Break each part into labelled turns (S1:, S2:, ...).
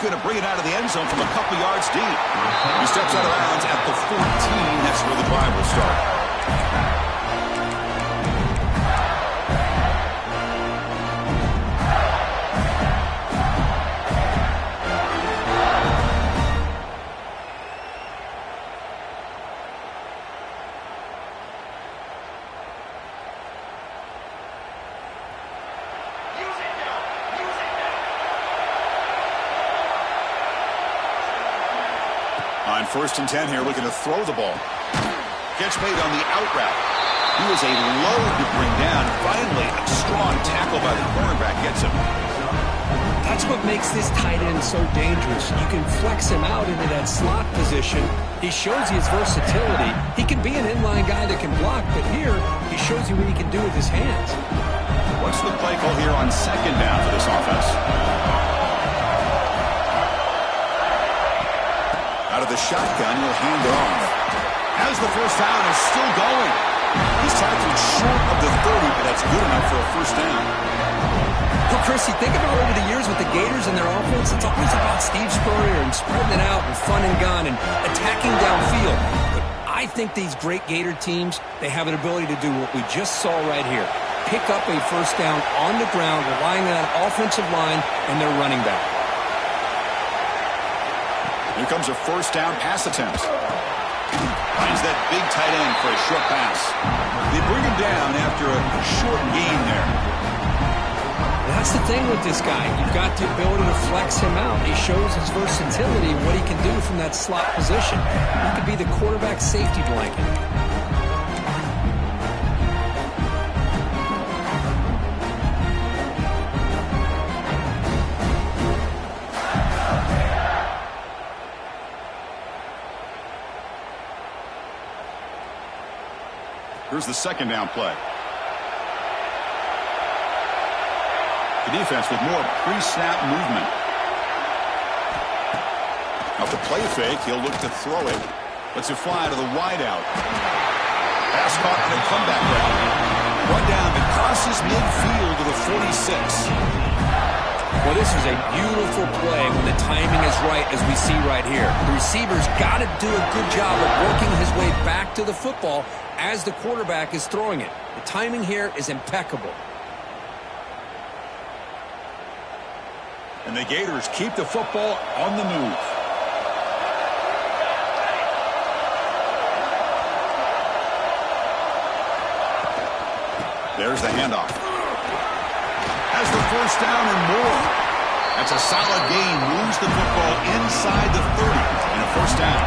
S1: going to bring it out of the end zone from a couple yards deep. He steps out of bounds at the 14. That's where the drive will start. On 1st and 10 here, looking to throw the ball. Gets made on the out route. He was a load to bring down. Finally, a strong tackle by the cornerback gets him.
S2: That's what makes this tight end so dangerous. You can flex him out into that slot position. He shows you his versatility. He can be an inline guy that can block, but here he shows you what he can do with his hands.
S1: What's the play call here on 2nd down for this offense? Out of the shotgun, he'll hand it off. As the first down is still going. He's tackled short of the 30, but that's good enough for a first down.
S2: Well, Chris, you think about over the years with the Gators and their offense, it's always about Steve Spurrier and spreading it out and fun and gun and attacking downfield. But I think these great Gator teams, they have an ability to do what we just saw right here. Pick up a first down on the ground, relying on an offensive line and their running back.
S1: Here comes a first down pass attempt. Finds that big tight end for a short pass. They bring him down after a short gain there.
S2: That's the thing with this guy. You've got the ability to flex him out. He shows his versatility, what he can do from that slot position. He could be the quarterback safety blanket.
S1: Here's the 2nd down play. The defense with more pre-snap movement. Now to play fake, he'll look to throw it. Lets it fly to the wideout. Pass caught on a comeback route. Run down and crosses midfield to the 46.
S2: Well, this is a beautiful play when the timing is right, as we see right here. The receiver's got to do a good job of working his way back to the football as the quarterback is throwing it. The timing here is impeccable.
S1: And the Gators keep the football on the move. There's the handoff. Has the first down and more. That's a solid gain. Moves the football inside the 30 and a first down.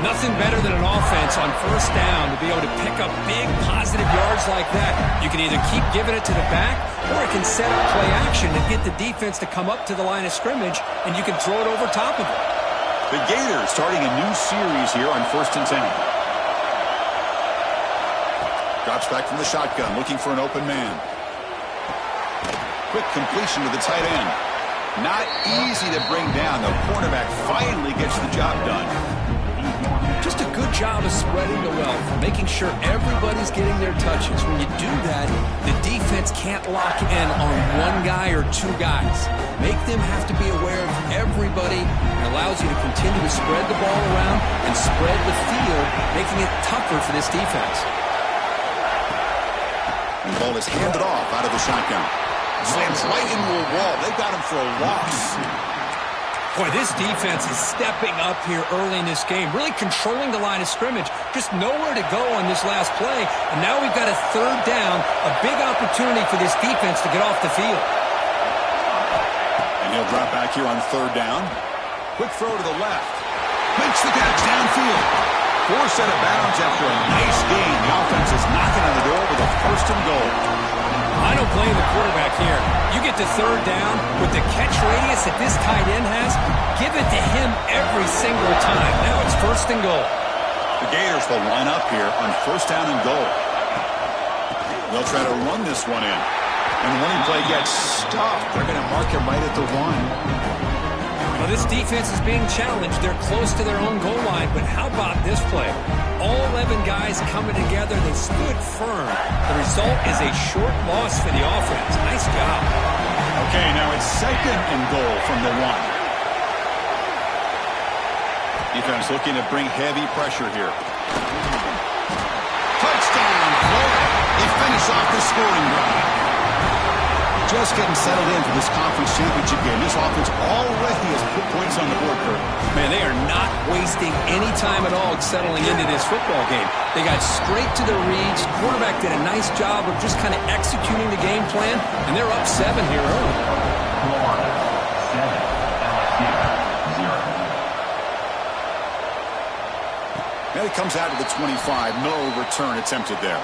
S2: Nothing better than an offense on first down to be able to pick up big positive yards like that. You can either keep giving it to the back, or it can set up play action and get the defense to come up to the line of scrimmage, and you can throw it over top of it.
S1: The Gators starting a new series here on 1st and 10. Drops back from the shotgun, looking for an open man. Quick completion to the tight end. Not easy to bring down. The cornerback finally gets the job done.
S2: Just a good job of spreading the wealth, making sure everybody's getting their touches. When you do that, the defense can't lock in on one guy or two guys. Make them have to be aware of everybody. It allows you to continue to spread the ball around and spread the field, making it tougher for this defense.
S1: The ball is handed off out of the shotgun. Slams right into a wall. They've got him for a loss.
S2: Boy, this defense is stepping up here early in this game, really controlling the line of scrimmage. Just nowhere to go on this last play, and now we've got a 3rd down, a big opportunity for this defense to get off the field.
S1: And he'll drop back here on 3rd down. Quick throw to the left. Makes the catch downfield. Forced out of bounds after a nice gain. The offense is knocking on the door with a 1st and goal.
S2: I don't blame the quarterback here. You get to 3rd down with the catch radius that this tight end has, give it to him every single time. Now it's 1st and goal.
S1: The Gators will line up here on 1st down and goal. They'll try to run this one in. And the running play gets stopped. They're going to mark him right at the 1.
S2: Well, this defense is being challenged. They're close to their own goal line, but how about this play? All 11 guys coming together. They stood firm. The result is a short loss for the offense. Nice job.
S1: Okay, now it's 2nd and goal from the 1. Defense looking to bring heavy pressure here. Touchdown, Florida. They finish off the scoring drive. Just getting settled in for this conference championship game. This offense already has put points on the board, Kurt.
S2: Man, they are not wasting any time at all settling into this football game. They got straight to the reads. Quarterback did a nice job of just kind of executing the game plan, and they're up 7 here early.
S3: Florida 7, LSU 0.
S1: And it comes out to the 25. No return attempted there.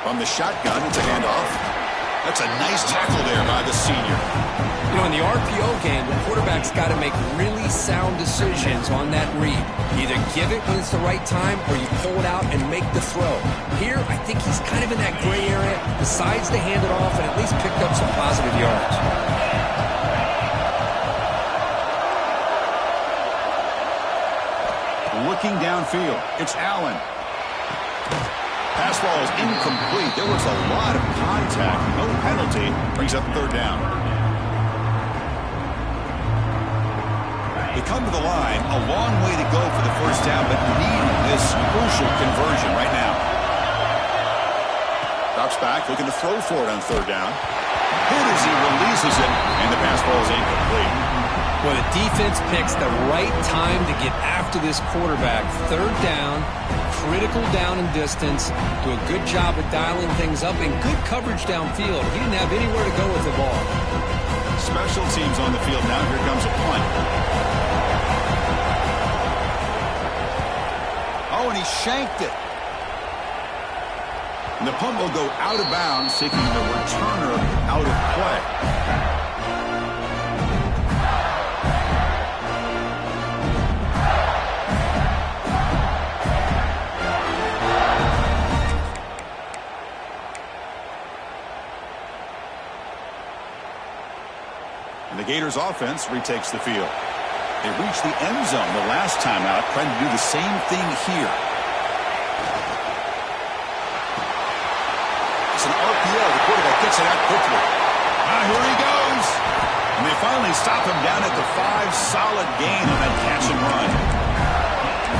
S1: From the shotgun, it's a handoff. That's a nice tackle there by the senior.
S2: You know, in the RPO game, the quarterback's got to make really sound decisions on that read. Either give it when it's the right time or you pull it out and make the throw. Here, I think he's kind of in that gray area, decides to hand it off and at least picked up some positive yards.
S1: Looking downfield, it's Allen. Pass ball is incomplete. There was a lot of contact. No penalty. Brings up 3rd down. They come to the line. A long way to go for the 1st down, but needing this crucial conversion right now. Drops back, looking to throw for it on 3rd down. Hit as he releases it, and the pass ball is incomplete.
S2: Well, the defense picks the right time to get after this quarterback. 3rd down, critical down and distance. Do a good job of dialing things up and good coverage downfield. He didn't have anywhere to go with the ball.
S1: Special teams on the field now. Here comes a punt. Oh, and he shanked it. And the punt will go out of bounds, taking the returner out of play. The Gators offense retakes the field. They reached the end zone the last time out, trying to do the same thing here. It's an RPO. The quarterback gets it out quickly. Here he goes. And they finally stop him down at the 5. Solid gain on that catch and run.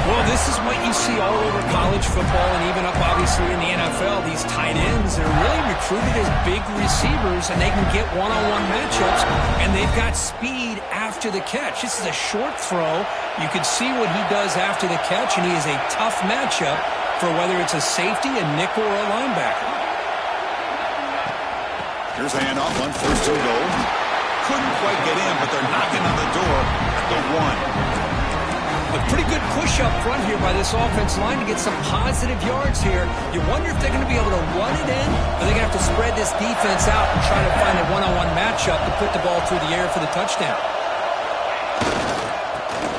S2: Well, this is what you see all over college football and even up, obviously, in the NFL. These tight ends, they're really recruited as big receivers, and they can get one-on-one matchups, and they've got speed after the catch. This is a short throw. You can see what he does after the catch, and he is a tough matchup for whether it's a safety, a nickel, or a linebacker.
S1: Here's a handoff on 1st and goal. Couldn't quite get in, but they're knocking on the door at the 1.
S2: A pretty good push up front here by this offense line to get some positive yards here. You wonder if they're going to be able to run it in, or they're going to have to spread this defense out and try to find a one-on-one matchup to put the ball through the air for the touchdown.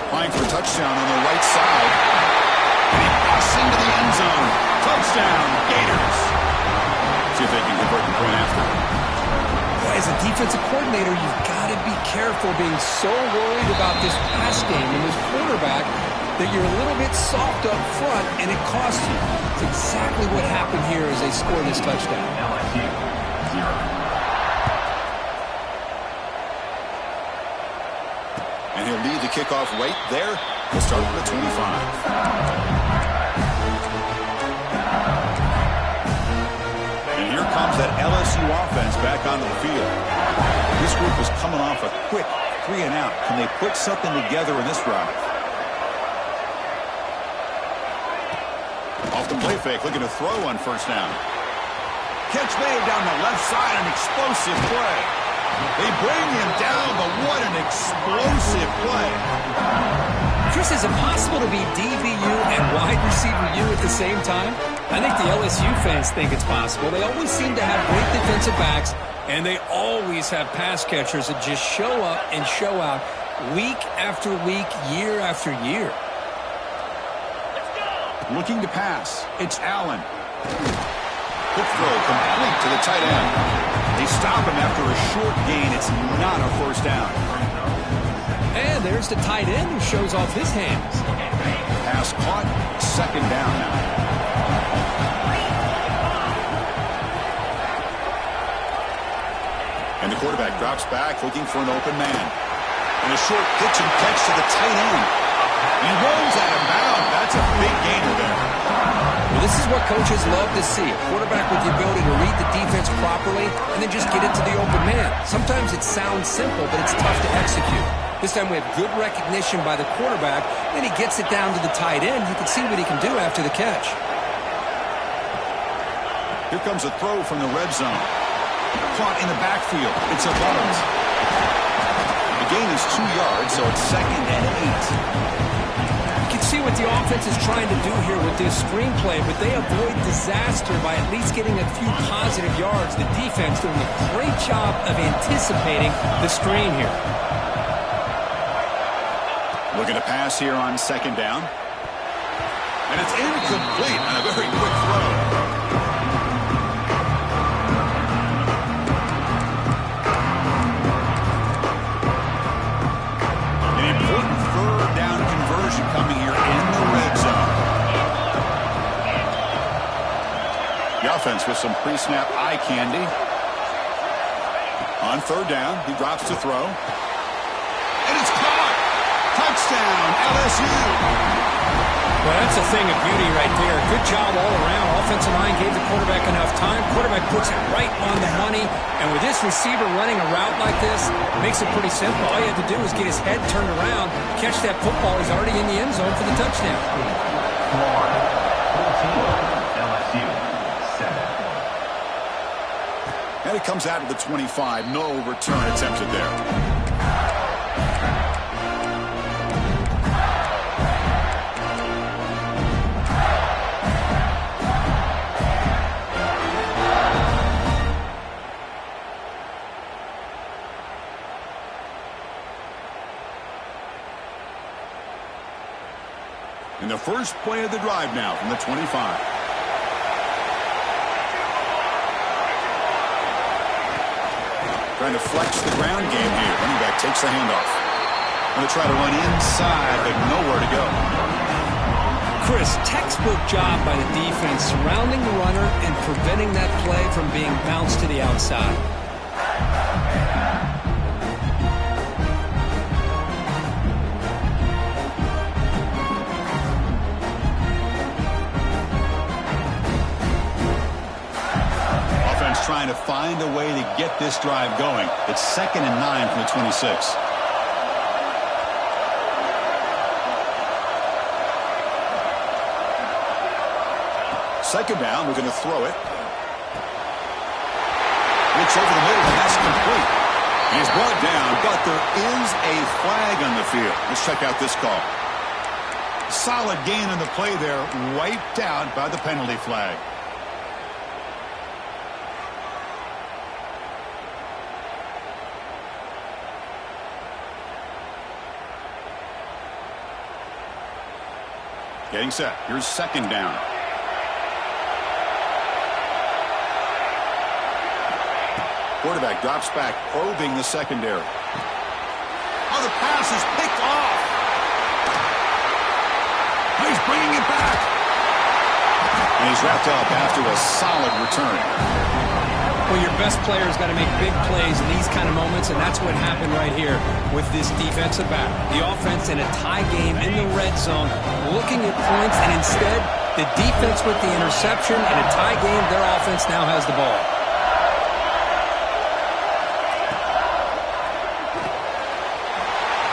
S1: Applying for a touchdown on the right side. And he busts into the end zone. Touchdown, Gators. See if they can convert the point after.
S2: As a defensive coordinator, you've got to be careful being so worried about this pass game and this quarterback that you're a little bit soft up front, and it costs you. It's exactly what happened here as they scored this touchdown.
S3: LSU 0.
S1: And he'll lead the kickoff right there. We'll start with the 25. Comes that LSU offense back onto the field. This group is coming off a quick 3 and out. Can they put something together in this drive? Off the play fake, looking to throw on 1st down. Catch made down the left side, an explosive play. They bring him down, but what an explosive play.
S2: Chris, is it possible to be DBU and wide receiver U at the same time? I think the LSU fans think it's possible. They always seem to have great defensive backs, and they always have pass catchers that just show up and show out week after week, year after year.
S1: Looking to pass. It's Allen. Quick throw complete to the tight end. They stop him after a short gain. It's not a first down.
S2: And there's the tight end who shows off his hands.
S1: Pass caught. Second down now. And the quarterback drops back looking for an open man. And a short pitch and catch to the tight end. He rolls out of bounds. That's a big gainer there.
S2: Well, this is what coaches love to see. A quarterback with the ability to read the defense properly and then just get it to the open man. Sometimes it sounds simple, but it's tough to execute. This time we have good recognition by the quarterback, and he gets it down to the tight end. You can see what he can do after the catch.
S1: Here comes a throw from the red zone. Caught in the backfield. It's a buzz. The gain is 2 yards, so it's 2nd and 8.
S2: You can see what the offense is trying to do here with this screenplay, but they avoid disaster by at least getting a few positive yards. The defense doing a great job of anticipating the screen here.
S1: Looking to pass here on 2nd down. And it's incomplete on a very quick throw. An important 3rd down conversion coming here in the red zone. The offense with some pre-snap eye candy. On 3rd down, he drops to throw. And it's caught! Touchdown, LSU!
S2: Well, that's a thing of beauty right there. Good job all around. Offensive line gave the quarterback enough time. Quarterback puts it right on the money. And with this receiver running a route like this, it makes it pretty simple. All you have to do is get his head turned around, catch that football. He's already in the end zone for the touchdown.
S3: 14, LSU, 7.
S1: And it comes out of the 25. No return attempted there. In the first play of the drive now from the 25. Trying to flex the ground game here. Running back takes the handoff. Going to try to run inside, but nowhere to go.
S2: Chris, textbook job by the defense surrounding the runner and preventing that play from being bounced to the outside.
S1: Trying to find a way to get this drive going. It's 2nd and 9 from the 26. Second down, we're going to throw it. Looks over the middle, and that's complete. He's brought down, but there is a flag on the field. Let's check out this call. Solid gain on the play there, wiped out by the penalty flag. Getting set. Here's 2nd down. Quarterback drops back, probing the secondary. Oh, the pass is picked off. He's bringing it back. And he's wrapped up after a solid return.
S2: Well, your best player's got to make big plays in these kind of moments, and that's what happened right here with this defensive back. The offense in a tie game in the red zone, looking at points, and instead, the defense with the interception. In a tie game, their offense now has the ball.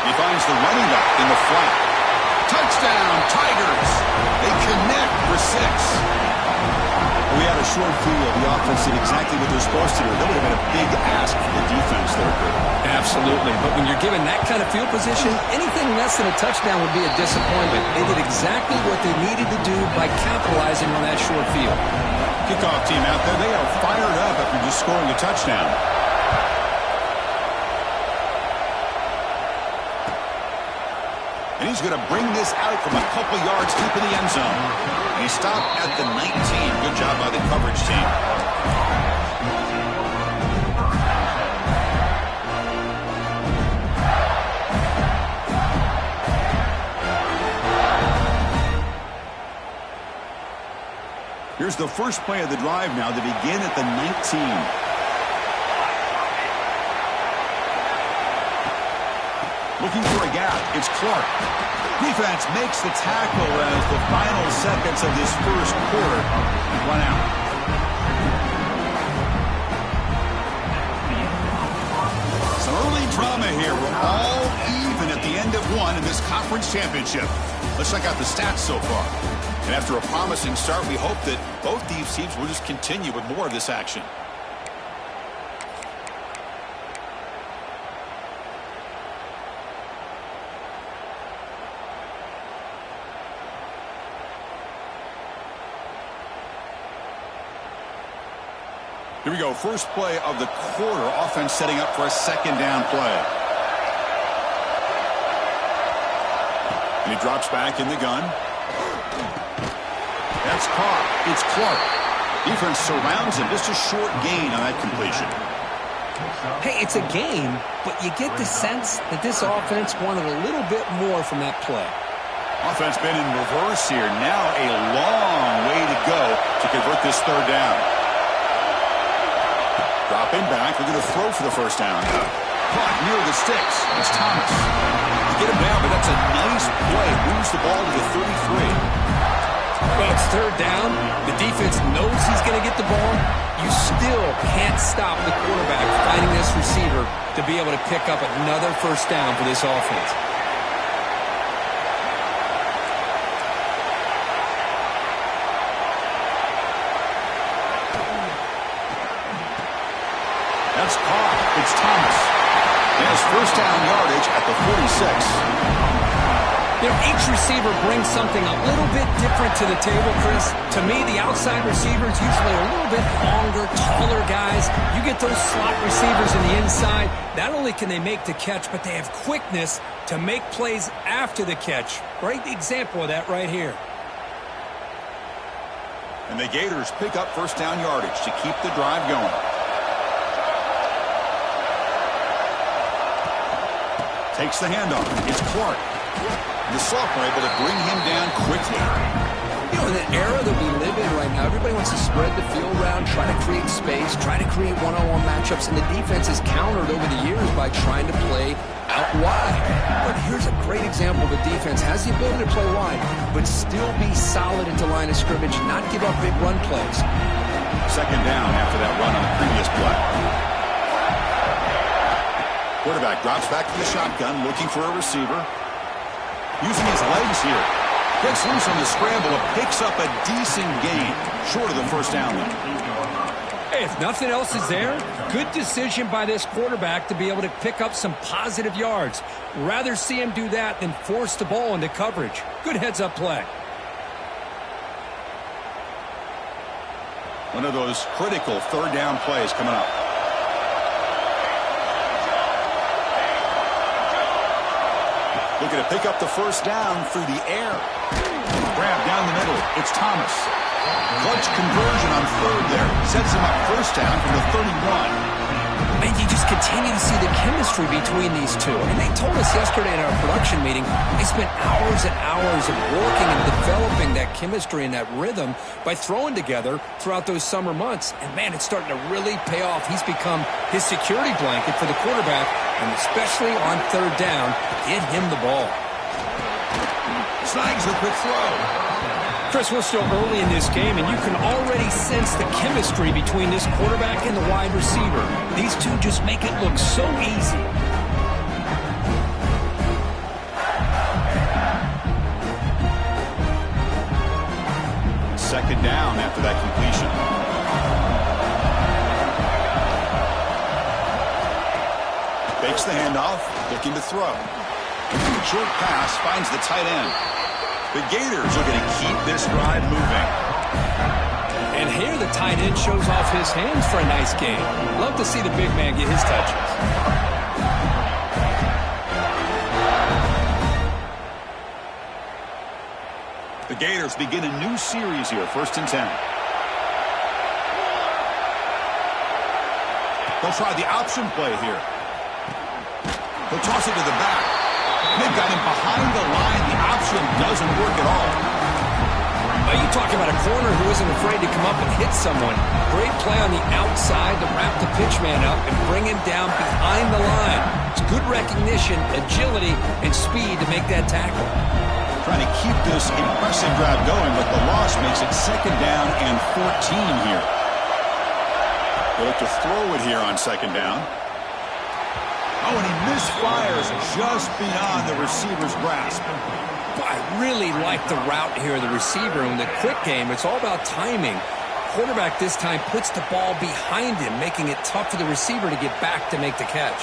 S1: He finds the running back in the flat. Touchdown, Tigers! They connect for 6. We had a short field. The offense did exactly what they're supposed to do. That would have been a big ask for the defense there.
S2: Absolutely. But when you're given that kind of field position, anything less than a touchdown would be a disappointment. They did exactly what they needed to do by capitalizing on that short field.
S1: Kickoff team out there. They are fired up after just scoring a touchdown. And he's going to bring this out from a couple yards deep in the end zone. And he stopped at the 19. Good job by the coverage team. Here's the first play of the drive now to begin at the 19. Looking for a gap. It's Clark. Defense makes the tackle as the final seconds of this first quarter run out. Some early drama here. We're all even at the end of one in this conference championship. Let's check out the stats so far. And after a promising start, we hope that both these teams will just continue with more of this action. Here we go. First play of the quarter. Offense setting up for a second down play. And he drops back in the gun. That's caught. It's Clark. Defense surrounds him. Just a short gain on that completion.
S2: Hey, it's a game, but you get the sense that this offense wanted a little bit more from that play.
S1: Offense been in reverse here. Now a long way to go to convert this third down. Dropping back. They're going to throw for the first down. Caught near the sticks. It's Thomas. You get him down, but that's a nice play. Moves the ball to the 33.
S2: Well, it's third down. The defense knows he's going to get the ball. You still can't stop the quarterback finding this receiver to be able to pick up another first down for this offense.
S1: That's caught. It's Thomas. He has first down yardage at the 46.
S2: You know, each receiver brings something a little bit different to the table, Chris. To me, the outside receivers usually are a little bit longer, taller guys. You get those slot receivers in the inside. Not only can they make the catch, but they have quickness to make plays after the catch. Great example of that right here.
S1: And the Gators pick up first down yardage to keep the drive going. Takes the handoff. It's Clark. The sophomore able to bring him down quickly.
S2: You know, in the era that we live in right now, everybody wants to spread the field around, try to create space, try to create one-on-one matchups, and the defense is countered over the years by trying to play out wide. But here's a great example of a defense has the ability to play wide, but still be solid into line of scrimmage, not give up big run plays.
S1: Second down after that run on the previous play. Quarterback drops back to the shotgun, looking for a receiver. Using his legs here. Gets loose on the scramble and picks up a decent gain. Short of the first down, though.
S2: Hey, if nothing else is there, good decision by this quarterback to be able to pick up some positive yards. Rather see him do that than force the ball into coverage. Good heads-up play.
S1: One of those critical third down plays coming up. Looking to pick up the first down through the air. Grab down the middle. It's Thomas. Clutch conversion on third there. Sets him up first down from the 31.
S2: And you just continue to see the chemistry between these two. And they told us yesterday in our production meeting, they spent hours and hours of working and developing that chemistry and that rhythm by throwing together throughout those summer months. And, man, it's starting to really pay off. He's become his security blanket for the quarterback, and especially on third down, get him the ball.
S1: Snags the quick throw.
S2: Chris, we're still early in this game, and you can already sense the chemistry between this quarterback and the wide receiver. These two just make it look so easy.
S1: Second down after that completion. Fakes the handoff, looking to throw. Short pass finds the tight end. The Gators are going to keep this drive moving.
S2: And here the tight end shows off his hands for a nice game. Love to see the big man get his touches.
S1: The Gators begin a new series here, 1st and 10. They'll try the option play here. They'll toss it to the back. They've got him behind the line. The option doesn't work at all.
S2: Well, you talk about a corner who isn't afraid to come up and hit someone. Great play on the outside to wrap the pitchman up and bring him down behind the line. It's good recognition, agility, and speed to make that tackle.
S1: Trying to keep this impressive drive going, but the loss makes it 2nd down and 14 here. They'll look to throw it here on 2nd down. Oh, and he misfires just beyond the receiver's grasp.
S2: I really like the route here, the receiver. In the quick game, it's all about timing. Quarterback this time puts the ball behind him, making it tough for the receiver to get back to make the catch.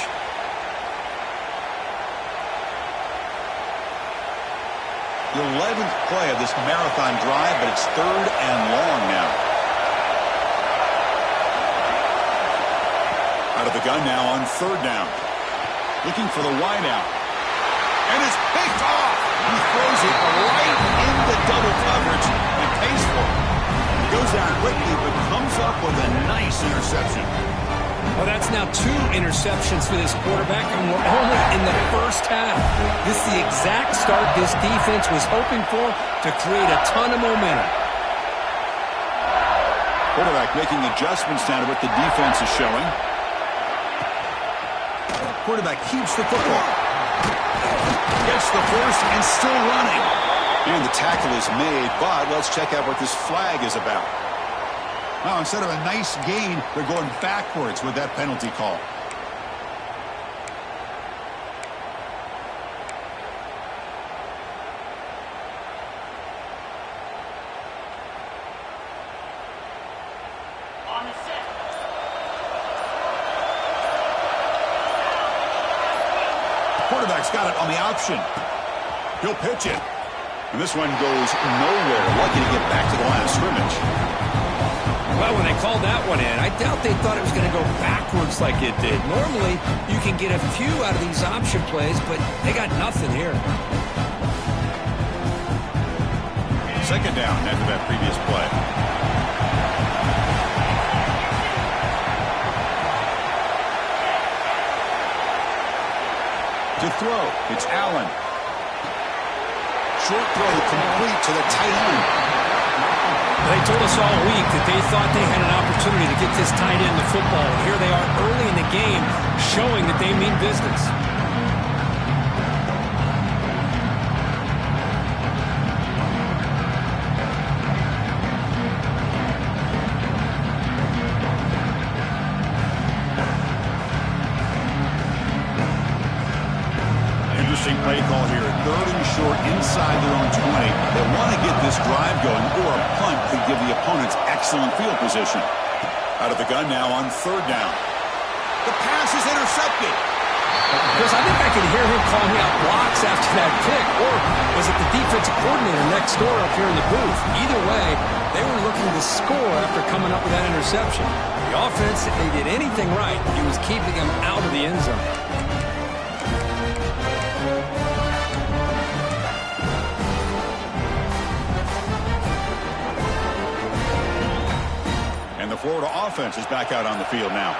S1: The 11th play of this marathon drive, but it's 3rd and long now. Out of the gun now on 3rd down. Looking for the wideout. And it's picked off. He throws it right into double coverage and pays for it. He goes down quickly, but comes up with a nice interception.
S2: Well, that's now 2 interceptions for this quarterback, and we're only in the first half. This is the exact start this defense was hoping for to create a ton of momentum.
S1: Quarterback making adjustments now to what the defense is showing. Quarterback keeps the football. Gets the first and still running. And the tackle is made, but let's check out what this flag is about. Now, instead of a nice gain, they're going backwards with that penalty call.
S3: On the set.
S1: Quarterback's got it on the option. He'll pitch it. And this one goes nowhere. Lucky to get back to the line of scrimmage.
S2: Well, when they called that one in, I doubt they thought it was going to go backwards like it did. Normally, you can get a few out of these option plays, but they got nothing here.
S1: 2nd down after that previous play. To throw, it's Allen. Short throw complete to the tight end.
S2: They told us all week that they thought they had an opportunity to get this tight end the football. Here they are early in the game showing that they mean business.
S1: Interesting play call here. 3rd and short inside their own 20. They want to get this drive going, or a punt could give the opponents excellent field position. Out of the gun now on 3rd down. The pass is intercepted.
S2: Chris, I think I can hear him calling out blocks after that pick, or was it the defensive coordinator next door up here in the booth? Either way, they were looking to score after coming up with that interception. The offense, if they did anything right, it was keeping them out of the end zone.
S1: The Florida offense is back out on the field now.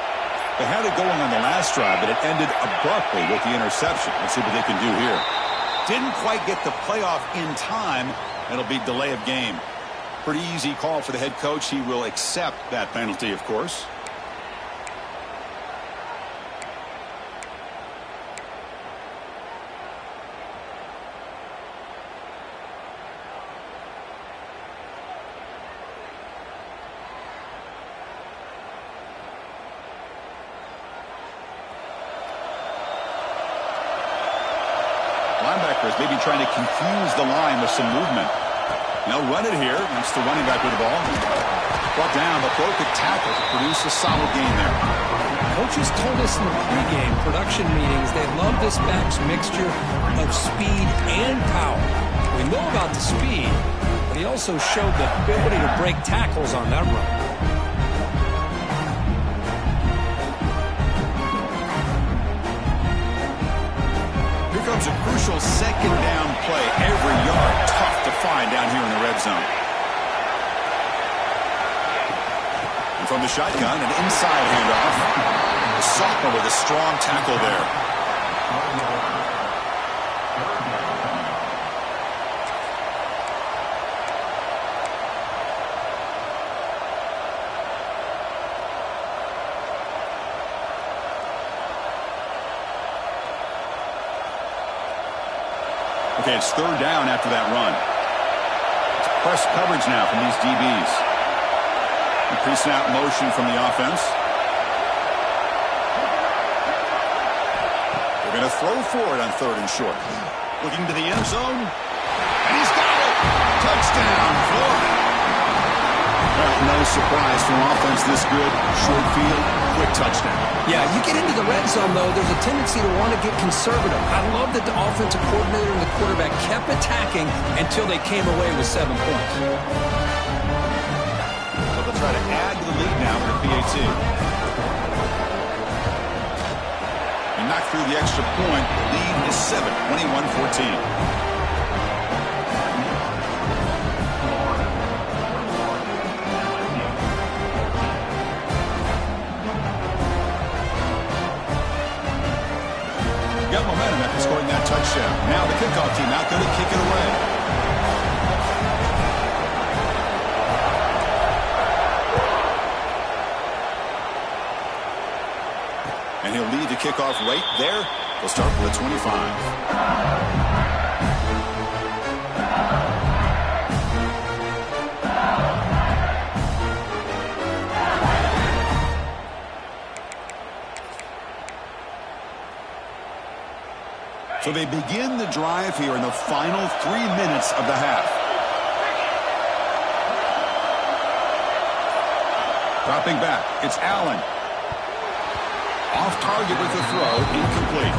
S1: They had it going on the last drive, but it ended abruptly with the interception. Let's see what they can do here. Didn't quite get the playoff in time. It'll be delay of game. Pretty easy call for the head coach. He will accept that penalty, of course. Linebackers maybe trying to confuse the line with some movement. They'll run it here. That's the running back with the ball. Brought down, but broke the tackle to produce a solid gain there.
S2: Coaches told us in the pregame production meetings they love this back's mixture of speed and power. We know about the speed, but he also showed the ability to break tackles on that run.
S1: Comes a crucial 2nd down play. Every yard tough to find down here in the red zone. And from the shotgun, an inside handoff. The sophomore with a strong tackle there. Okay, it's third down after that run. It's press coverage now from these DBs. The pre-snap motion from the offense. They're going to throw for it on third and short. Looking to the end zone. And he's got it. Touchdown, Florida. Well, no surprise from offense this good. Short field, quick touchdown.
S2: Yeah, you get into the red zone, though, there's a tendency to want to get conservative. I love that the offensive coordinator and the quarterback kept attacking until they came away with 7 points.
S1: So they'll try to add to the lead now with a PAT. And knock through the extra point. The lead is 7, 21-14. Got momentum after scoring that touchdown. Now the kickoff team out there to kick it away. And he'll lead the kickoff right there. He'll start with a 25. So they begin the drive here in the final 3 minutes of the half. Dropping back, it's Allen. Off target with the throw, incomplete.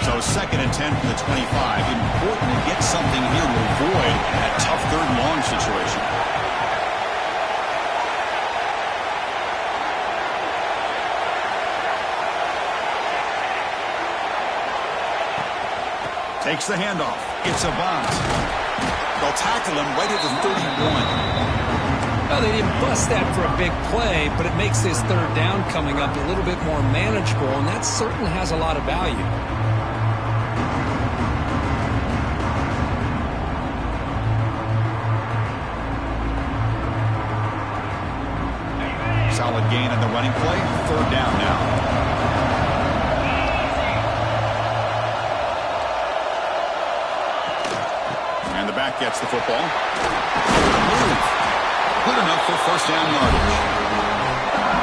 S1: So 2nd and 10 from the 25. Important to get something here to avoid that tough third and long situation. Takes the handoff. It's Avant. They'll tackle him right at the 31.
S2: Well, they didn't bust that for a big play, but it makes this third down coming up a little bit more manageable, and that certainly has a lot of value.
S1: Solid gain on the running play. Third down now. Back gets the football. Move. Good enough for first down yardage.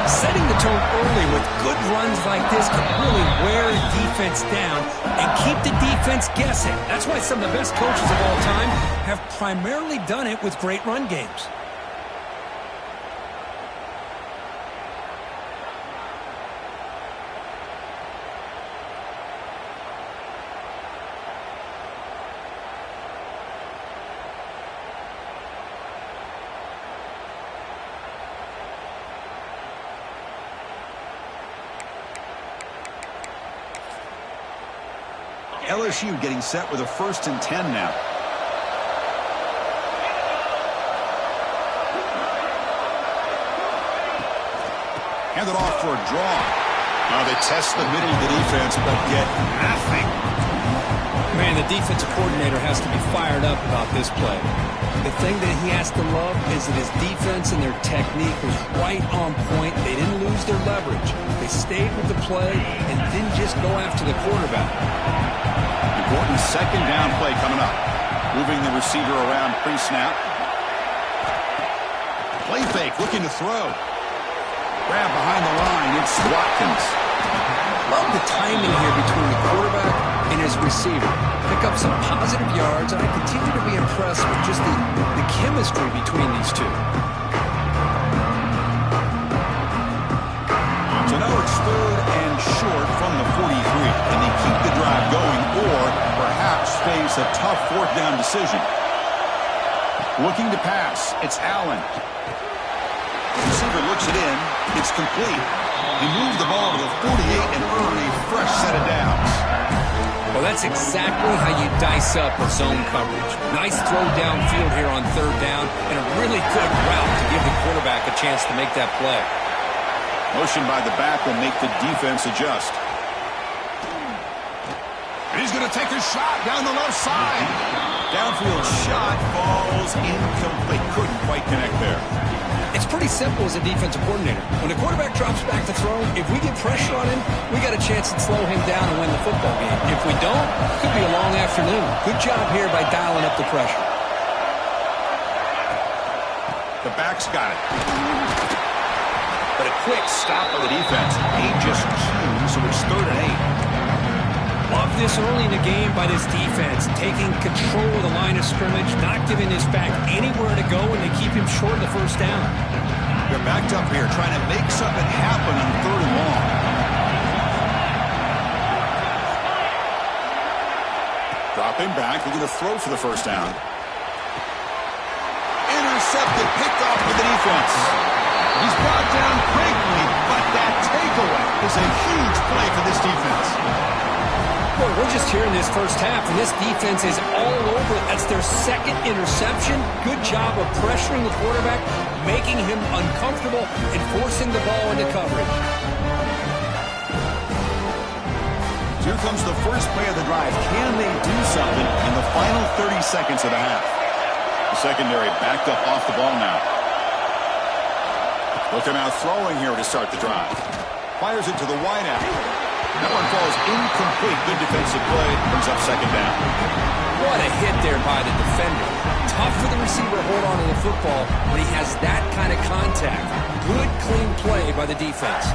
S2: Setting the tone early with good runs like this can really wear a defense down and keep the defense guessing. That's why some of the best coaches of all time have primarily done it with great run games.
S1: LSU getting set with a 1st and 10 now. Hand it off for a draw. They test the middle of the defense, but get nothing.
S2: Man, the defensive coordinator has to be fired up about this play. The thing that he has to love is that his defense and their technique was right on point. They didn't lose their leverage. They stayed with the play and didn't just go after the quarterback.
S1: Important 2nd down play coming up. Moving the receiver around pre-snap. Play fake, looking to throw. Grab behind the line, it's Watkins.
S2: Love the timing here between the quarterback and his receiver. Pick up some positive yards, and I continue to be impressed with just the chemistry between these two.
S1: So now it's 3rd and short from the 43. Can they keep the drive going or perhaps face a tough 4th down decision? Looking to pass. It's Allen. The receiver looks it in. It's complete. He moved the ball to the 48 and earned a fresh set of downs.
S2: Well, that's exactly how you dice up a zone coverage. Nice throw downfield here on 3rd down and a really good route to give the quarterback a chance to make that play.
S1: Motion by the back will make the defense adjust. He's going to take a shot down the left side. Downfield shot falls incomplete. Couldn't quite connect there.
S2: It's pretty simple as a defensive coordinator. When the quarterback drops back to throw, if we get pressure on him, we got a chance to slow him down and win the football game. If we don't, it could be a long afternoon. Good job here by dialing up the pressure.
S1: The back's got it. But a quick stop by the defense. 8 just queued, so it's 3rd and 8.
S2: Love this early in the game by this defense, taking control of the line of scrimmage, not giving his back anywhere to go, and they keep him short of the first down.
S1: They're backed up here, trying to make something happen on 3rd and long. Dropping back, they're going to throw for the first down. Intercepted, picked off with the defense. He's brought down quickly, but that takeaway is a huge play for this defense.
S2: Boy, we're just here in this first half, and this defense is all over it. That's their 2nd interception. Good job of pressuring the quarterback, making him uncomfortable, and forcing the ball into coverage.
S1: Here comes the first play of the drive. Can they do something in the final 30 seconds of the half? The secondary backed up off the ball now. Looking out throwing here to start the drive. Fires it to the wideout. That one falls incomplete. Good defensive play. Brings up 2nd down.
S2: What a hit there by the defender. Tough for the receiver to hold on to the football when he has that kind of contact. Good, clean play by the defense.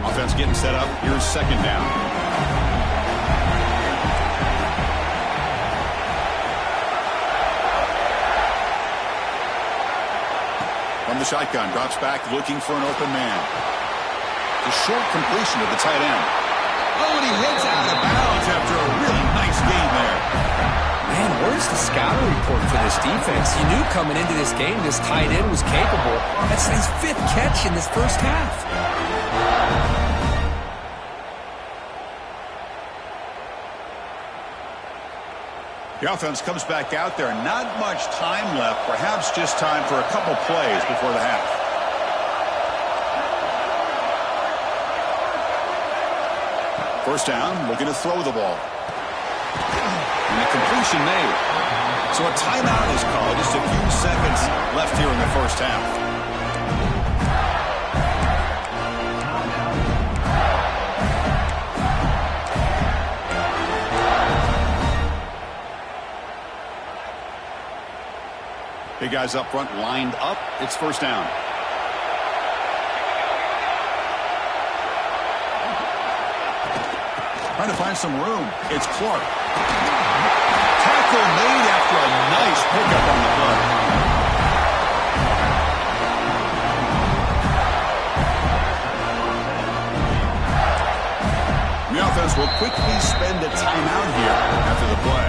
S1: Offense getting set up. Here's 2nd down. From the shotgun, drops back, looking for an open man. The short completion of the tight end. Oh, and he heads out of bounds after a really nice game there.
S2: Man, where's the scouting report for this defense? You knew coming into this game this tight end was capable. That's his 5th catch in this first half.
S1: The offense comes back out there. Not much time left. Perhaps just time for a couple plays before the half. First down, looking to throw the ball. And a completion made. So a timeout is called. Just a few seconds left here in the first half. Big guys up front lined up. It's first down. Trying to find some room. It's Clark. Tackle made after a nice pickup on the play. The offense will quickly spend a timeout here after the play.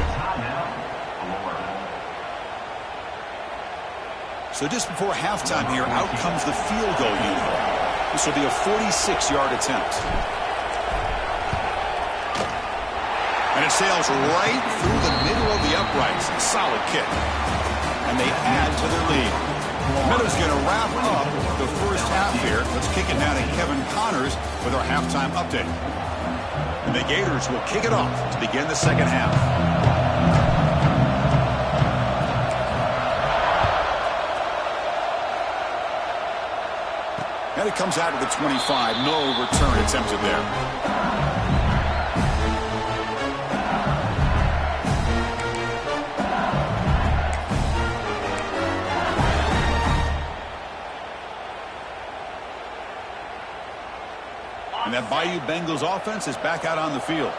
S1: So just before halftime here, out comes the field goal unit. This will be a 46-yard attempt. And it sails right through the middle of the uprights. Solid kick. And they add to their lead. Meadow's going to wrap up the first half here. Let's kick it down to Kevin Connors with our halftime update. And the Gators will kick it off to begin the second half. And it comes out of the 25. No return attempted there. And that Bayou Bengals offense is back out on the field.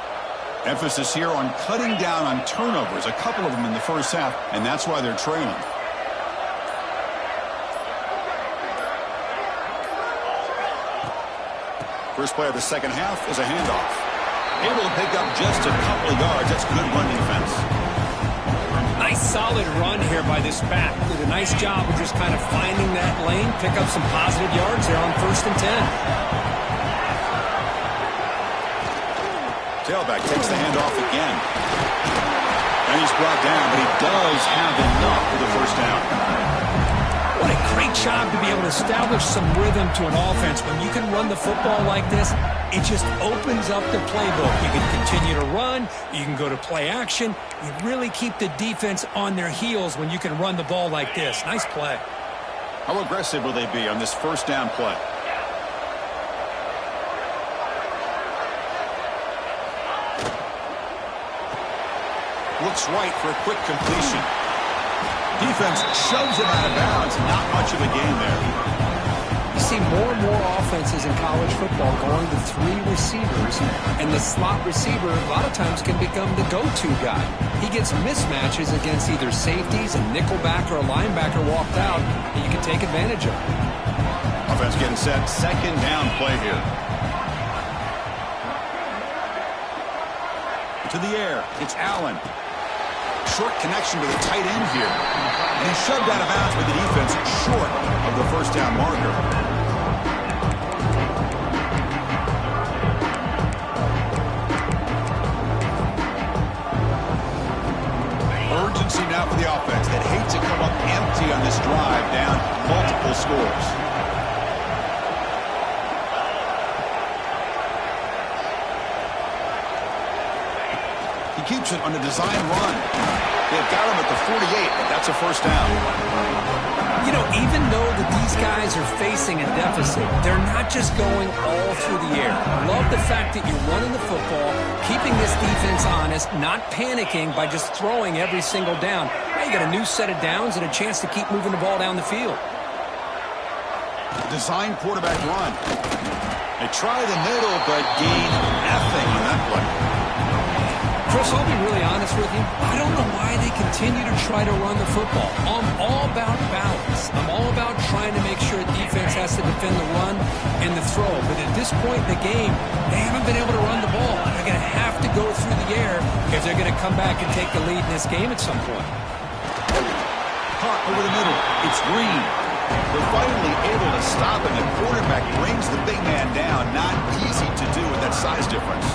S1: Emphasis here on cutting down on turnovers, a couple of them in the first half, and that's why they're trailing. First play of the second half is a handoff. Able to pick up just a couple of yards. That's good run defense.
S2: Nice solid run here by this back. Did a nice job of just kind of finding that lane, pick up some positive yards there on 1st and 10.
S1: Tailback takes the handoff again. And he's brought down, but he does have enough for the first down.
S2: What a great great job to be able to establish some rhythm to an offense. When you can run the football like this, it just opens up the playbook. You can continue to run. You can go to play action. You really keep the defense on their heels when you can run the ball like this. Nice play.
S1: How aggressive will they be on this first down play? Looks right for a quick completion. Defense shoves him out of bounds. Not much of a gain there.
S2: You see more and more offenses in college football going to 3 receivers, and the slot receiver a lot of times can become the go-to guy. He gets mismatches against either safeties, a nickelback, or a linebacker walked out, and you can take advantage of it.
S1: Offense getting set. Second down play here. To the air. It's Allen. Short connection to the tight end here. And he's shoved out of bounds by the defense short of the first down marker. Urgency now for the offense that hates to come up empty on this drive, down multiple scores. He keeps it on a design run. They've got him at the 48, but that's a first down.
S2: You know, even though that these guys are facing a deficit, they're not just going all through the air. I love the fact that you're running the football, keeping this defense honest, not panicking by just throwing every single down. Now you got a new set of downs and a chance to keep moving the ball down the field.
S1: Design quarterback run. They try the middle, but gain nothing on that play.
S2: Chris, I'll be really honest with you. I don't know why they continue to try to run the football. I'm all about balance. I'm all about trying to make sure defense has to defend the run and the throw. But at this point in the game, they haven't been able to run the ball. They're going to have to go through the air if they're going to come back and take the lead in this game at some point.
S1: Caught over the middle. It's Green. They're finally able to stop him. The quarterback brings the big man down. Not easy to do with that size difference.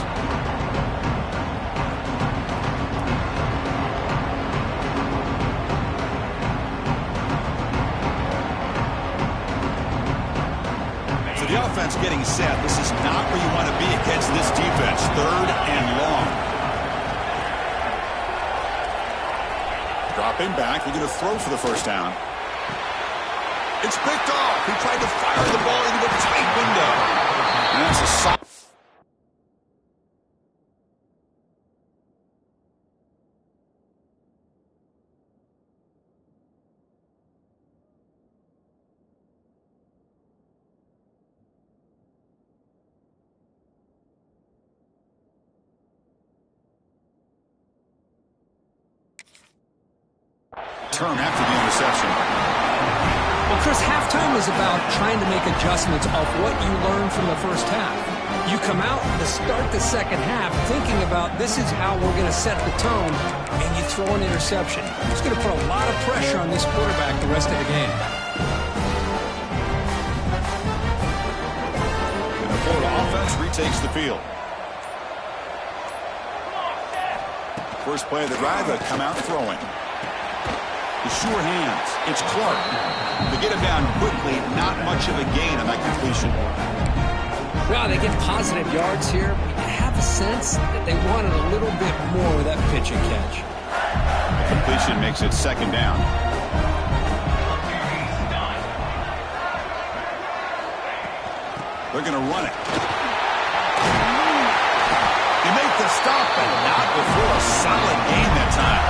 S1: The offense getting set. This is not where you want to be against this defense. Third and long. Dropping back. We're going to throw for the first down. It's picked off. He tried to fire the ball into a tight window. And that's a soft. Turn after the interception.
S2: Well, Chris, halftime is about trying to make adjustments off what you learned from the first half. You come out to start the second half thinking about this is how we're going to set the tone, and you throw an interception. It's going to put a lot of pressure on this quarterback the rest of the game.
S1: And the Florida offense retakes the field. First play of the drive, they come out throwing. The sure hands. It's Clark. They get him down quickly. Not much of a gain on that completion.
S2: Well, they get positive yards here, but you have a sense that they wanted a little bit more with that pitch and catch.
S1: Completion makes it second down. They're going to run it. They make the stop, but not before a solid gain that time.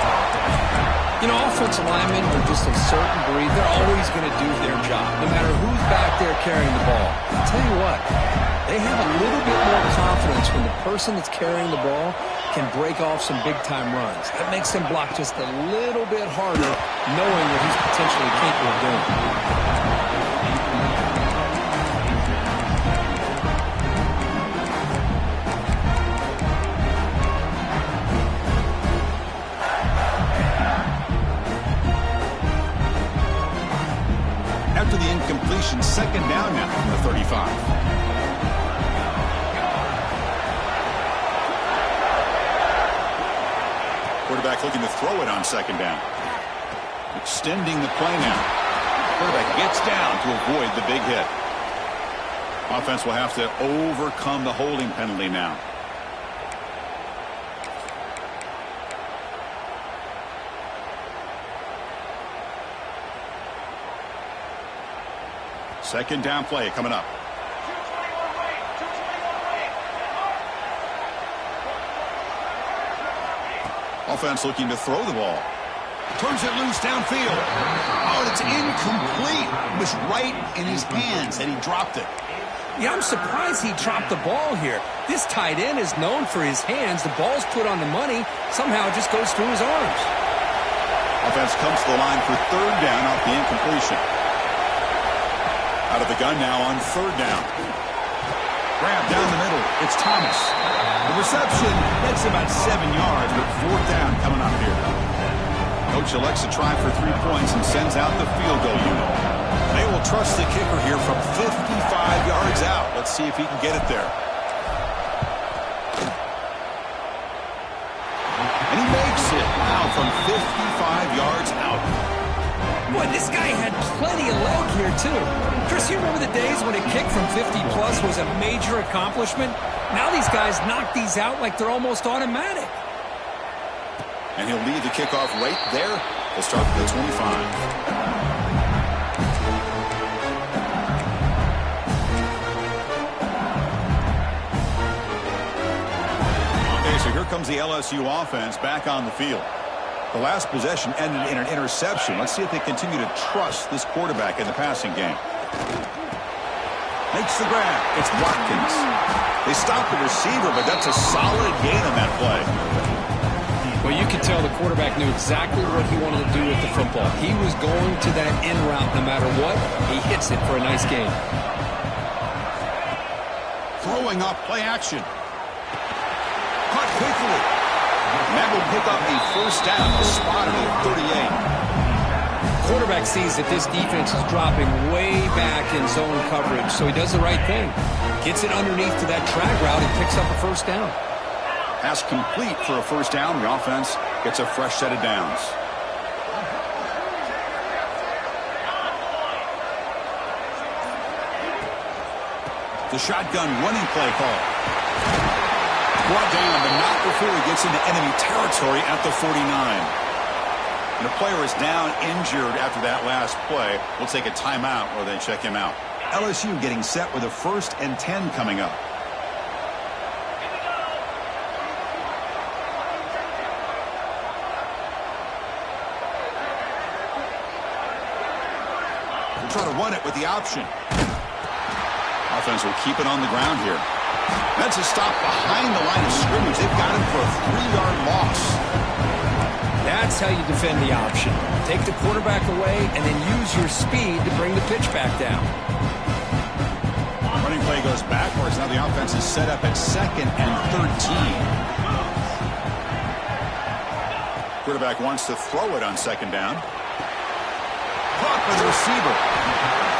S2: You know, offensive linemen are just a certain breed. They're always going to do their job, no matter who's back there carrying the ball. I'll tell you what, they have a little bit more confidence when the person that's carrying the ball can break off some big-time runs. That makes them block just a little bit harder, knowing what he's potentially capable of doing.
S1: After the incompletion, second down now from the 35. Quarterback looking to throw it on second down. Extending the play now. Quarterback gets down to avoid the big hit. Offense will have to overcome the holding penalty now. Second down play coming up. Offense looking to throw the ball. Turns it loose downfield. Oh, and it's incomplete. It was right in his hands, and he dropped it.
S2: Yeah, I'm surprised he dropped the ball here. This tight end is known for his hands. The ball's put on the money. Somehow it just goes through his arms.
S1: Offense comes to the line for third down off the incompletion. Out of the gun now on third down. Grab down the middle. It's Thomas. The reception, that's about 7 yards, but fourth down coming up here. Coach elects to try for 3 points and sends out the field goal unit. They will trust the kicker here from 55 yards out. Let's see if he can get it there. And he makes it. Wow, from 55 yards out.
S2: Boy, this guy had plenty of leg here, too. Chris, you remember the days when a kick from 50-plus was a major accomplishment? Now these guys knock these out like they're almost automatic.
S1: And he'll lead the kickoff right there. They'll start at the 25. Okay, so here comes the LSU offense back on the field. The last possession ended in an interception. Let's see if they continue to trust this quarterback in the passing game. Makes the grab. It's Watkins. They stop the receiver, but that's a solid gain on that play.
S2: Well, you could tell the quarterback knew exactly what he wanted to do with the football. He was going to that in route no matter what. He hits it for a nice gain.
S1: Throwing up play action. Caught quickly. And that will pick up a first down, spotted at 38.
S2: Quarterback sees that this defense is dropping way back in zone coverage, so he does the right thing. Gets it underneath to that drag route and picks up a first down.
S1: Pass complete for a first down. The offense gets a fresh set of downs. The shotgun running play call. Brought down, but not before he gets into enemy territory at the 49. And the player is down injured after that last play. We'll take a timeout or they check him out. LSU getting set with a 1st and 10 coming up. We'll try to run it with the option. Offense will keep it on the ground here. That's a stop behind the line of scrimmage. They've got him for a 3-yard loss.
S2: That's how you defend the option. Take the quarterback away and then use your speed to bring the pitch back down.
S1: Running play goes backwards. Now the offense is set up at 2nd and 13. Quarterback wants to throw it on 2nd down. Caught by the receiver.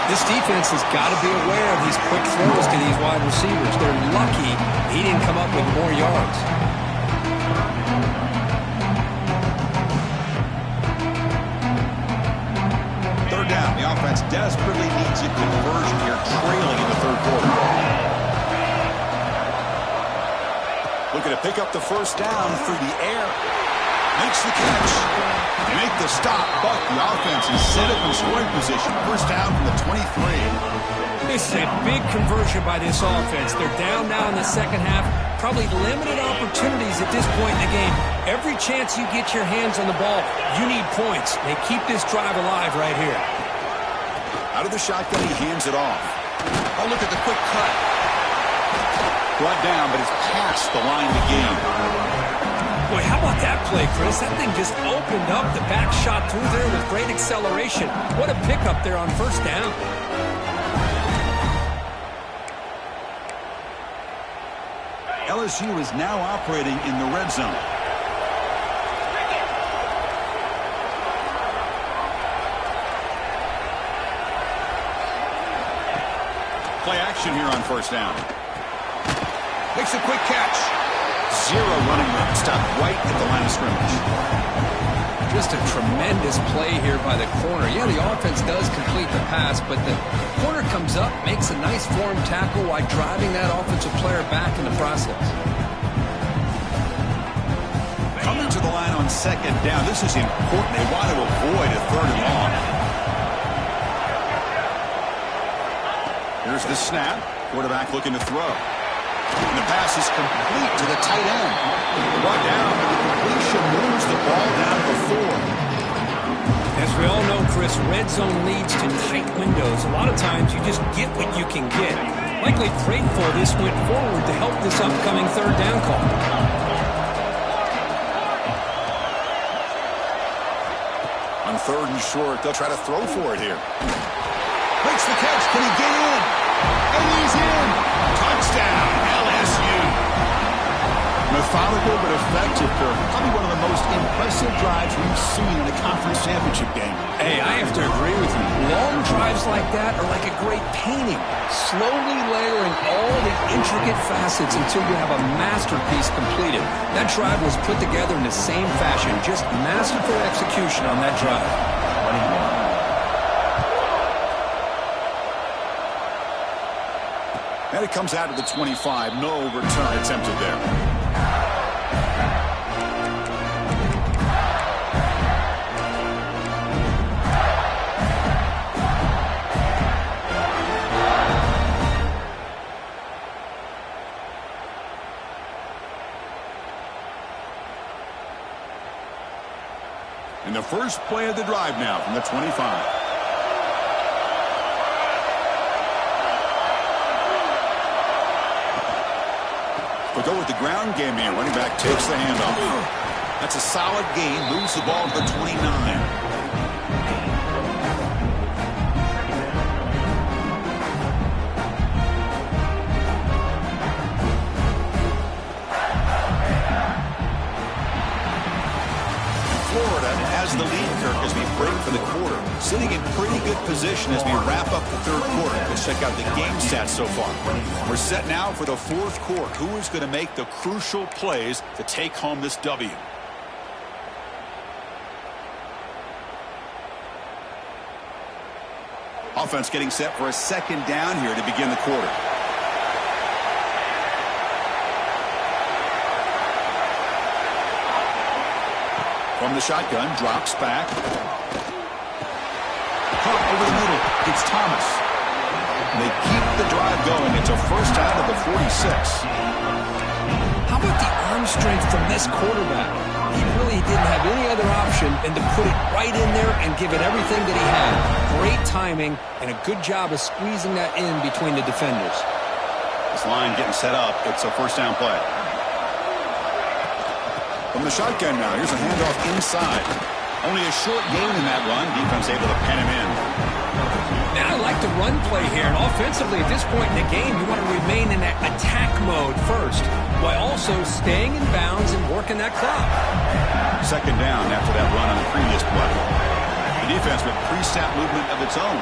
S2: This defense has got to be aware of these quick throws to these wide receivers. They're lucky he didn't come up with more yards.
S1: Third down. The offense desperately needs a conversion here, trailing in the third quarter. Looking to pick up the first down through the air. Makes the catch. They make the stop, but the offense is set up in scoring position. First down from the 23.
S2: This is a big conversion by this offense. They're down now in the second half. Probably limited opportunities at this point in the game. Every chance you get your hands on the ball, you need points. They keep this drive alive right here.
S1: Out of the shotgun, he hands it off. Oh, look at the quick cut. Brought down, but it's past the line to gain.
S2: Boy, how about that play, Chris? That thing just opened up. The back shot through there with great acceleration. What a pickup there on first down.
S1: LSU is now operating in the red zone. Play action here on first down. Makes a quick catch. Zero running room. Stopped right at the line of scrimmage.
S2: Just a tremendous play here by the corner. Yeah, the offense does complete the pass, but the corner comes up, makes a nice form tackle while driving that offensive player back in the process.
S1: Coming to the line on second down. This is important. They want to avoid a third and long. Here's the snap. Quarterback looking to throw. And the pass is complete to the tight end. Brought down, but the completion moves the ball down to 4.
S4: As we all know, Chris, red zone leads to tight windows. A lot of times you just get what you can get. Likely grateful this went forward to help this upcoming third down call.
S1: On third and short, they'll try to throw for it here. Makes the catch. Can he get in? And he's in. Touchdown, LSU. Methodical but effective for probably one of the most impressive drives we've seen in a conference championship game.
S2: Hey, I have to agree with you. Long drives like that are like a great painting. Slowly layering all the intricate facets until you have a masterpiece completed. That drive was put together in the same fashion. Just masterful execution on that drive.
S1: And it comes out of the 25. No return attempted there. And the first play of the drive now from the 25. We'll go with the ground game here. Running back takes the handoff. That's a solid gain. Moves the ball to the 29. Florida has the lead, Kirk, as we break for the quarter. Sitting in pretty good position as we wrap up the third quarter. Let's check out the game stats so far. We're set now for the fourth quarter. Who is going to make the crucial plays to take home this W? Offense getting set for a second down here to begin the quarter. From the shotgun, drops back. Caught over the middle. It's Thomas. They keep the drive going. It's a first out of the 46.
S2: How about the arm strength from this quarterback? He really didn't have any other option than to put it right in there and give it everything that he had. Great timing and a good job of squeezing that in between the defenders.
S1: This line getting set up. It's a first down play. From the shotgun now, here's a handoff inside. Only a short gain in that run. Defense able to pen him in.
S2: Now I like the run play here. And offensively, at this point in the game, you want to remain in that attack mode first, while also staying in bounds and working that clock.
S1: Second down after that run on the previous play. The defense with pre-snap movement of its own.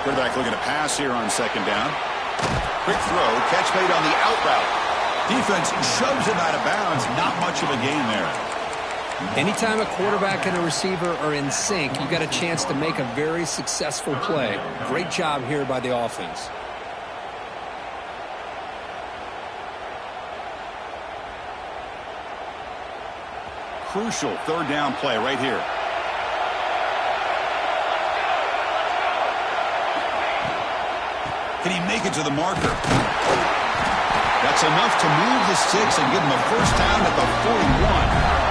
S1: Quarterback looking to pass here on second down. Quick throw. Catch made on the out route. Defense shoves him out of bounds. Not much of a gain there.
S2: Anytime a quarterback and a receiver are in sync, you got a chance to make a very successful play. Great job here by the offense.
S1: Crucial third down play right here. Can he make it to the marker? That's enough to move the sticks and give him a first down at the 41.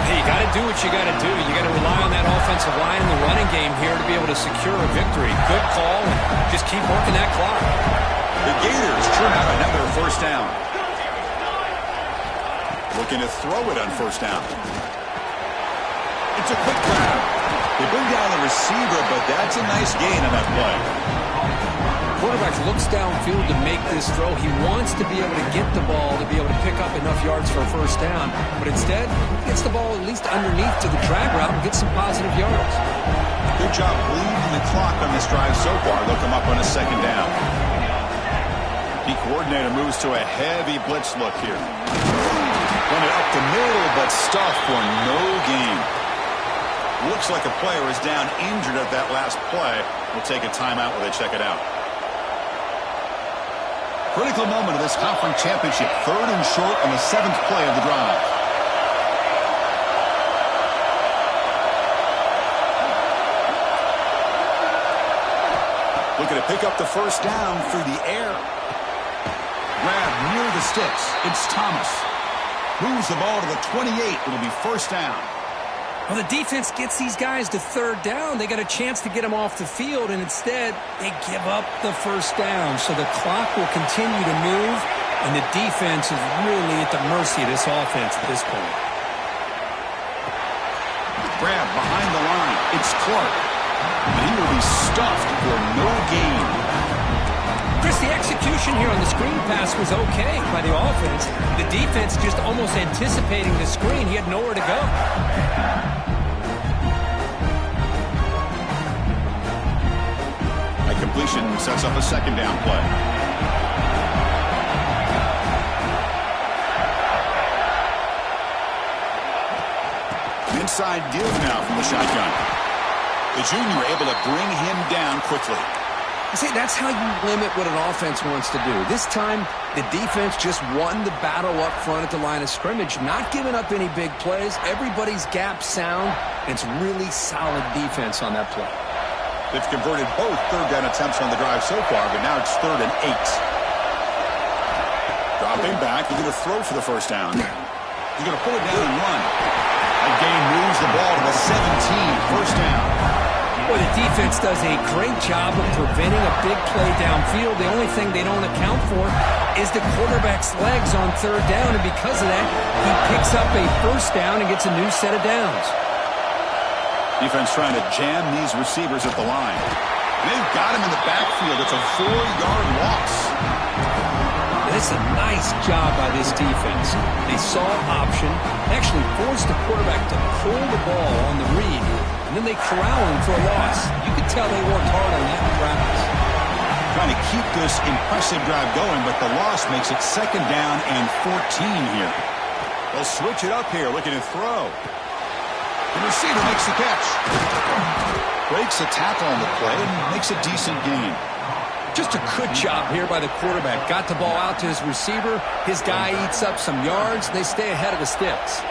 S2: Hey, you got to do what you got to do. You got to rely on that offensive line in the running game here to be able to secure a victory. Good call, and just keep working that clock.
S1: The Gators turn out another first down. Looking to throw it on first down. It's a quick grab. They bring down the receiver, but that's a nice gain on that play.
S2: Quarterback looks downfield to make this throw. He wants to be able to get the ball to be able to pick up enough yards for a first down. But instead, he gets the ball at least underneath to the drag route and gets some positive yards.
S1: Good job bleeding the clock on this drive so far. They'll come up on a second down. The coordinator moves to a heavy blitz look here. From Throwing it up the middle, but stuffed for no gain. Looks like a player is down injured at that last play. We'll take a timeout while they check it out. Critical moment of this conference championship. 3rd and short on the 7th play of the drive. Looking to pick up the first down through the air. Grab near the sticks. It's Thomas. Moves the ball to the 28. It'll be first down.
S2: Well, the defense gets these guys to 3rd down. They got a chance to get them off the field, and instead they give up the first down. So the clock will continue to move, and the defense is really at the mercy of this offense at this point.
S1: Grab behind the line. It's Clark. And he will be stuffed for no gain.
S2: Chris, the execution here on the screen pass was okay by the offense. The defense just almost anticipating the screen. He had nowhere to go.
S1: Completion sets up a 2nd down play. Inside give now from the shotgun. The junior able to bring him down quickly.
S2: See, that's how you limit what an offense wants to do. This time, the defense just won the battle up front at the line of scrimmage, not giving up any big plays. Everybody's gap sound. It's really solid defense on that play.
S1: They've converted both 3rd down attempts on the drive so far, but now it's 3rd and 8. Dropping back, looking to throw for the first down. He's going to pull it down and run. That gain moves the ball to the 17, first down.
S2: Well, the defense does a great job of preventing a big play downfield. The only thing they don't account for is the quarterback's legs on 3rd down, and because of that, he picks up a first down and gets a new set of downs.
S1: Defense trying to jam these receivers at the line. They've got him in the backfield. It's a 4-yard loss.
S2: It's a nice job by this defense. They saw option, actually forced the quarterback to pull the ball on the read, and then they corral him for a loss. You could tell they worked hard on that in practice.
S1: Trying to keep this impressive drive going, but the loss makes it 2nd down and 14 here. They'll switch it up here, looking to throw. The receiver makes the catch. Breaks a tackle on the play and makes a decent gain.
S2: Just a good job here by the quarterback. Got the ball out to his receiver. His guy eats up some yards. They stay ahead of the sticks.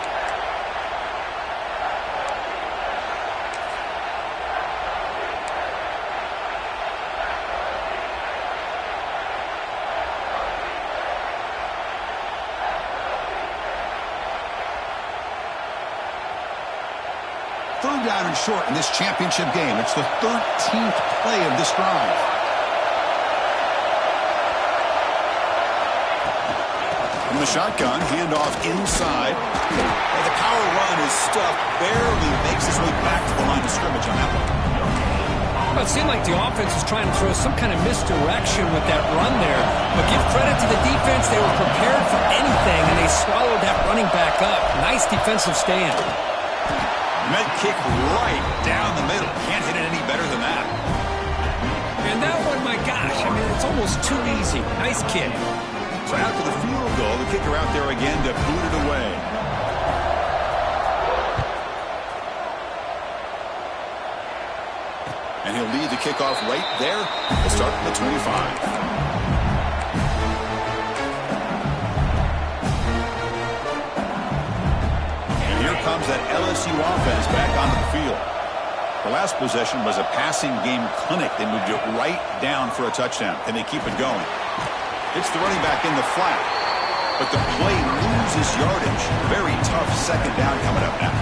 S1: Third down and short in this championship game. It's the 13th play of this drive. From the shotgun, handoff inside. And the power run is stuffed. Barely makes his way back to the line of scrimmage on that one.
S2: Well, it seemed like the offense was trying to throw some kind of misdirection with that run there. But give credit to the defense. They were prepared for anything, and they swallowed that running back up. Nice defensive stand.
S1: Med kick right down the middle. Can't hit it any better than that.
S2: And that one, my gosh, I mean, it's almost too easy. Nice kick.
S1: So after the field goal, the kicker out there again to boot it away. And he'll lead the kickoff right there. We'll start from the 25. Comes that LSU offense back onto the field. The last possession was a passing game clinic. They moved it right down for a touchdown, and they keep it going. It's the running back in the flat, but the play loses yardage. Very tough 2nd down coming up now.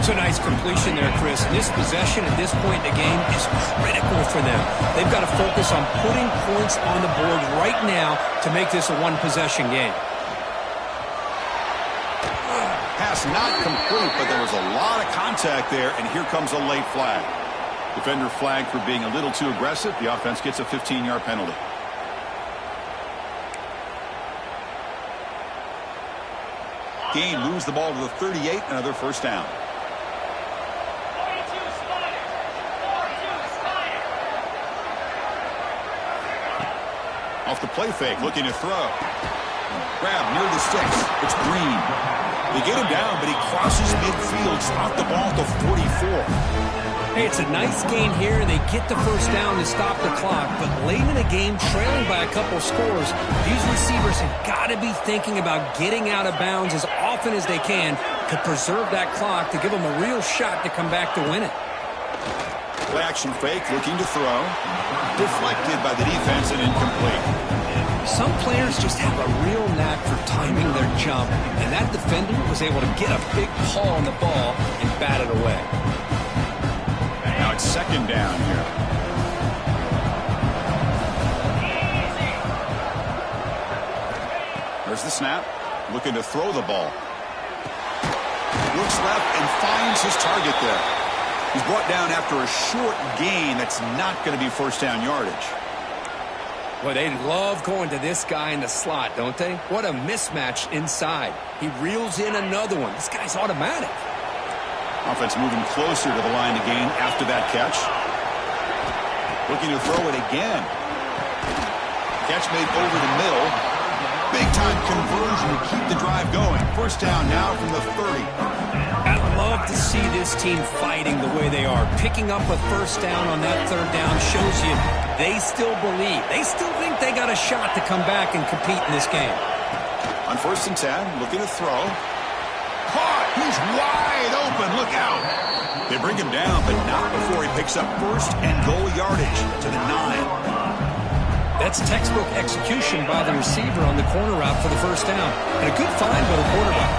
S2: It's a nice completion there, Chris. This possession at this point in the game is critical for them. They've got to focus on putting points on the board right now to make this a one-possession game.
S1: Pass not complete, but there was a lot of contact there, and here comes a late flag. Defender flagged for being a little too aggressive. The offense gets a 15-yard penalty. Gain moves the ball to the 38, another first down. Off the play fake, looking to throw. Grab near the sticks. It's Green. They get him down, but he crosses midfield, spot the ball to 44.
S2: Hey, it's a nice gain here, and they get the first down to stop the clock. But late in the game, trailing by a couple scores, these receivers have got to be thinking about getting out of bounds as often as they can to preserve that clock to give them a real shot to come back to win it.
S1: Play action fake, looking to throw. Deflected by the defense and incomplete.
S2: Some players just have a real knack for timing their jump, and that defender was able to get a big paw on the ball and bat it away.
S1: Now it's second down here. There's the snap. Looking to throw the ball. Looks left and finds his target there. He's brought down after a short gain that's not going to be first down yardage.
S2: Well, they love going to this guy in the slot, don't they? What a mismatch inside. He reels in another one. This guy's automatic.
S1: Offense moving closer to the line to gain after that catch. Looking to throw it again. Catch made over the middle. Big-time conversion to keep the drive going. First down now from the 30.
S2: I love to see this team fighting the way they are. Picking up a first down on that third down shows you they still believe. They still think they got a shot to come back and compete in this game.
S1: On first and 10, looking to throw. Caught! He's wide open. Look out! They bring him down, but not before he picks up first and goal yardage to the 9.
S2: That's textbook execution by the receiver on the corner route for the first down. And a good find by the quarterback.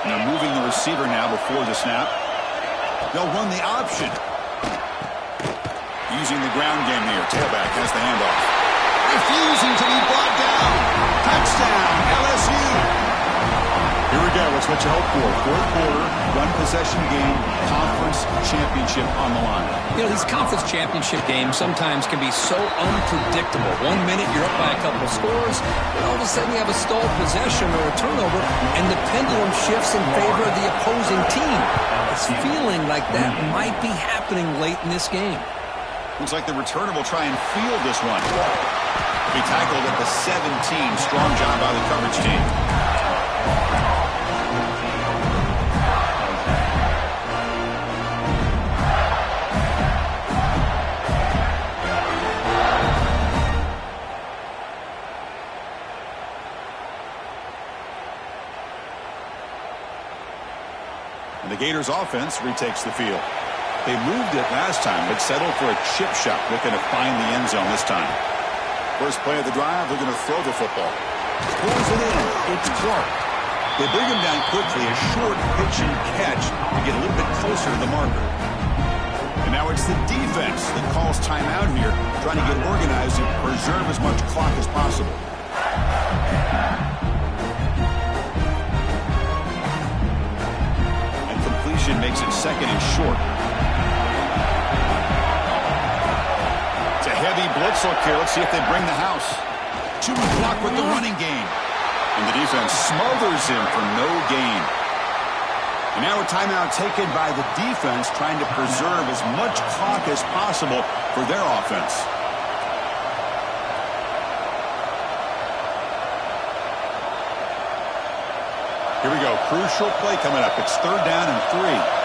S1: Now moving the receiver now before the snap. They'll run the option. Using the ground game here. Tailback has the handoff. Refusing to be brought down. Touchdown, LSU. Here we go. It's what you hope for. Fourth quarter, one possession game, conference championship on the line.
S2: You know, these conference championship games sometimes can be so unpredictable. 1 minute you're up by a couple of scores, and all of a sudden you have a stalled possession or a turnover, and the pendulum shifts in favor of the opposing team. It's feeling like that might be happening late in this game.
S1: Looks like the returner will try and field this one. He tackled at the 17. Strong job by the coverage team. And the Gators offense retakes the field. They moved it last time, but settled for a chip shot, looking to find the end zone this time. First play of the drive, looking to throw the football. Pulls it in. It's Clark. They bring him down quickly, a short pitch and catch to get a little bit closer to the marker. And now it's the defense that calls timeout here, trying to get organized and preserve as much clock as possible. And completion makes it second and short. Heavy blitz look here. Let's see if they bring the house. Two block with the running game. And the defense smothers him for no gain. And now a timeout taken by the defense, trying to preserve as much clock as possible for their offense. Here we go. Crucial play coming up. It's third down and 3.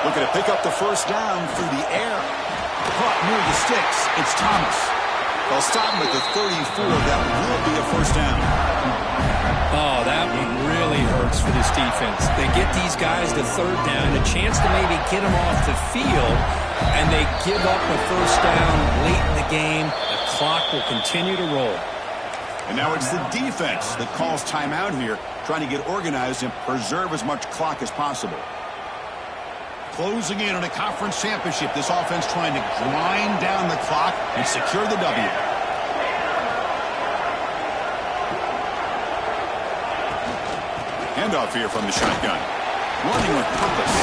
S1: Looking to pick up the first down through the air. Caught near the sticks. It's Thomas. They'll stop him at the 34. That will be a first down.
S2: Oh, that one really hurts for this defense. They get these guys to third down, a chance to maybe get them off the field, and they give up a first down late in the game. The clock will continue to roll.
S1: And now it's the defense that calls timeout here, trying to get organized and preserve as much clock as possible. Closing in on a conference championship, this offense trying to grind down the clock and secure the W. Handoff here from the shotgun. Running with purpose.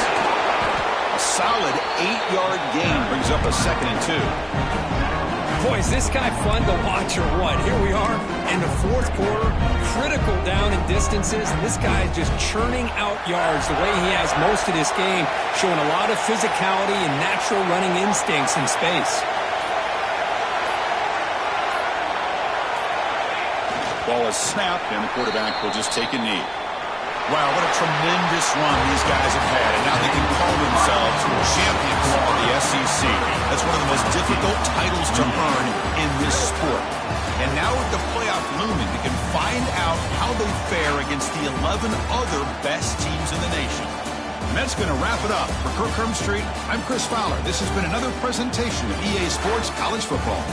S1: A solid 8-yard gain brings up a second and 2.
S2: Boy, is this guy fun to watch or what? Here we are in the fourth quarter, critical down and distances, and this guy is just churning out yards the way he has most of this game, showing a lot of physicality and natural running instincts in space.
S1: Ball is snapped, and the quarterback will just take a knee. Wow, what a tremendous run these guys have had, and now they can call themselves champions of the SEC. That's one of the most difficult titles to earn in this sport. And now with the playoff looming, they can find out how they fare against the 11 other best teams in the nation. And that's going to wrap it up. For Kirk Hermstreet, I'm Chris Fowler. This has been another presentation of EA Sports College Football.